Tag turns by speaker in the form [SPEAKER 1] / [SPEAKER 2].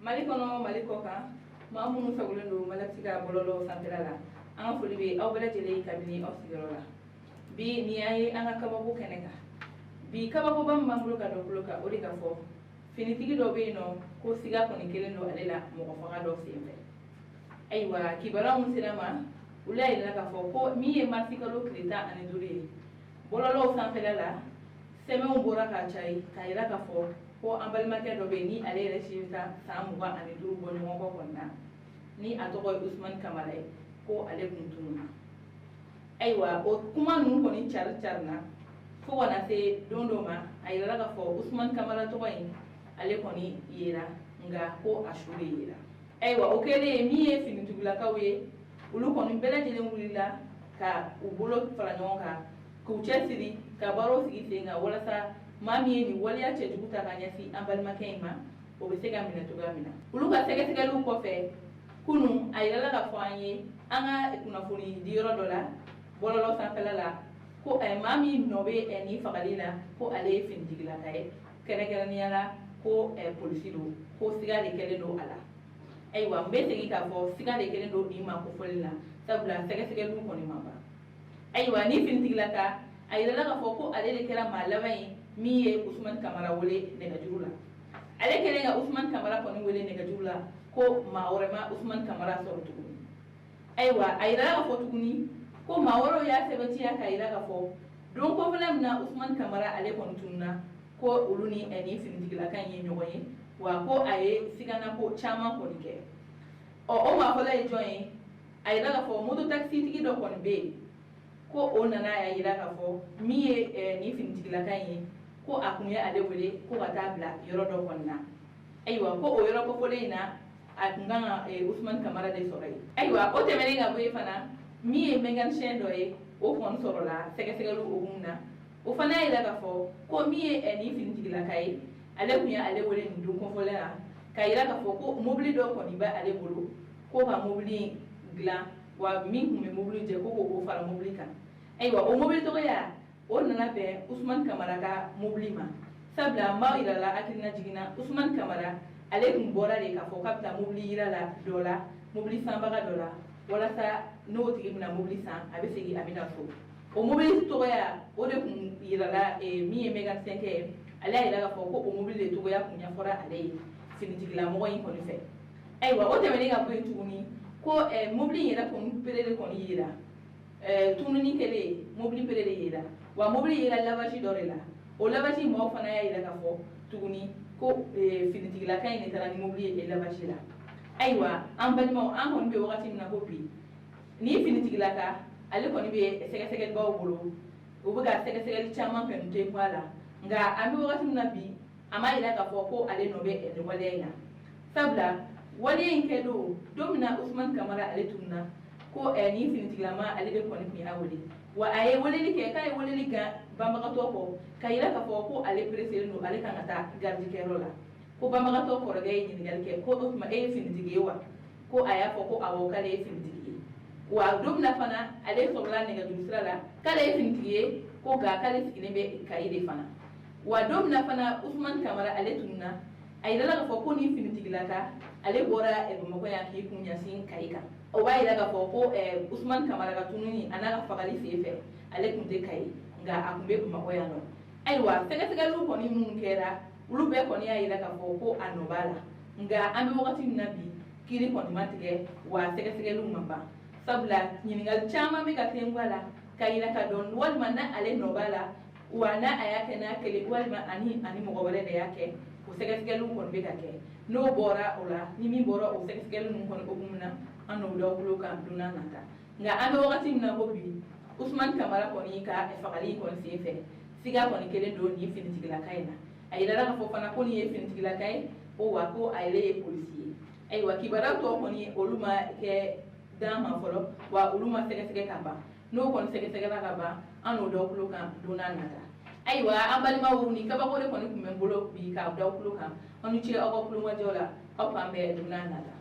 [SPEAKER 1] Malikono malikoka maamunu fagulendo malaksika bololo santelala anga folibe awbala jele kabini osigorola bi ni ay anga kabako keneka bi kabako bam mambulo ka dokuloka ori ka fo finitigi do be no ko siga koni kelendo alela mo faga do sembe aywa kibara mun sinama ulay la ka fo ko mi e martikalo krita ani duri bololo santelala seme bora ka chai kaira ka fo ko ambalmake do be ni ale reshita samuga ani duru boni mo ko konna ni atogo Ousmane Camara ko ale kuntuna aywa o kuma nun ko ni charna fo wana se dondoma ayira ga fo Ousmane Camara to bayin ale ko ni yera nga ko ashure yera aywa o kele mi e fini tugula kawe ulu ko ni bela jele ngulila ka ubulo fala nyonga ko chesiri ka baro sigi tenga wala sa mami ni wali ya chejukuta kanyasi ambalma keima obesega mina tugamina uluka sege lu ko fe kunu ayala ka fanye anga kuna funi diro dola bololo sanfela ko ay mami nobe eni fagalina ko ale fin digla kay kene niala ko polisido ko siga de kele do ala aywa mbete gi ka fo siga de kele do ni ma ko folina sabula sege lu ko ni mamba aywa ni fin digla ka ayala ka fo ko ale de kera malabai mi ye Ousmane Camara wole nega jurula ale kele ga Ousmane Camara ko ni wole nega jurula ko maorema Ousmane Camara so tuguni aywa ayira ga fo tuguni ko maoro ya sebati ya kayira ga fo don ko flam na Ousmane Camara ale ko tunna ko uluni eni finitigila kan ye nyogoye wa ko aye sigana ko chama ko dike o ma fola e join ayira ga fo moto taxi tigi do ko be ko onana ayira ga fo mi ye ni finitigila kan ye ko akunya ale wele ko batabla yoro do konna aywa ko o yoro ko folena akunganga Ousmane Camara de soray aywa o temere nga boy fana mi e mengan shendo e o fon sorola sege lu ogumna o fana ila ga fo ko mi e ni fintigila kay ale kunya ale wele ndu ko folena kayira ga fo ko mobili do ko ni ba ale bolo ko ba mobili gla wa min me mobili je ko o fara mobili kan aywa o mobili to ya o nana be Ousmane Camara ka mobili ma sabla ma ila la akina jigina Ousmane Camara ale kun bora de ka fo kapta mobili ila la dola mobili sambaga dola wala sa no tigi na mobili san abe segi amina fo o mobili to ya o de kun ila la mi e mega 5 ale ila ga fo ko o mobili to ya kunya fora ale finitigila mo yin ko ni fe aywa o temene ga boy tuni ko mobili ila ko pere ko ni ila tunu ni kele mobili pere ila wa mobili ila lavaji dorela o lavaji mo fana ya ila ga fo tuguni ko finitigila kay ni tarani mobili e lavaji la aywa ambalmo an hon be wakati na hopi ni finitigila ka ale ko ni be sege bawo bolo o buga sege chama pen te kwala nga ambe wakati na bi ama ila ka fo ko ale no be e wale na sabla wale en kedo domina Ousmane Camara ale tunna ko ni finitigila ma ale de ko ni mi awole wa aye wole ni ke kay wole ni ga bamba ka to ko kayira ka fo ko ale presser no ale kan ata gardi kero la ko bamba ka to ko ragay ni gal ke ko do ma finitigi wa ko aya fo ko awo kale finitigi wa domna fana ale so la ne ga dusra la kale finitigi ko ga kale sikine be kayide fana wa domna fana Ousmane Camara ale tunna ay dala ka fo ko ni finitigi la ka ale bora e mo ko ya ki kunya sin kayika o bay daga fo ko Ousmane Camara ka tununi anaga fagali fefe ale kunte kay nga akumbe kuma ko yano aywa sege lu ko ni mun kera ulu be ko ni ay daga fo ko anobala nga ambe wakati nabi kiri ko ni matige wa sege lu mamba sabla nyingal chama me ka tengwala kayina ka don wal manna ale nobala wana ayake na kele wal ma ani mo gobere de yake o sege lu ko be ka ke no bora ola ni mi bora o sege lu ko ko gumna ano do bloka duna nata nga ambe wakati na hobi Ousmane Camara ko ni ka fagali ko sefe siga ko ni kele do ni finitigila kayna ay dara ko fana ko ni finitigila kay o wa ko ay le policier ay wa kibara to ko ni oluma ke dama folo wa oluma sege kaba no ko sege kaba ano do bloka duna nata ay wa ambali ma woni kaba ko le ko ni kumen bolo bi ka do bloka onu ci o ko bloka jola o pambe duna nata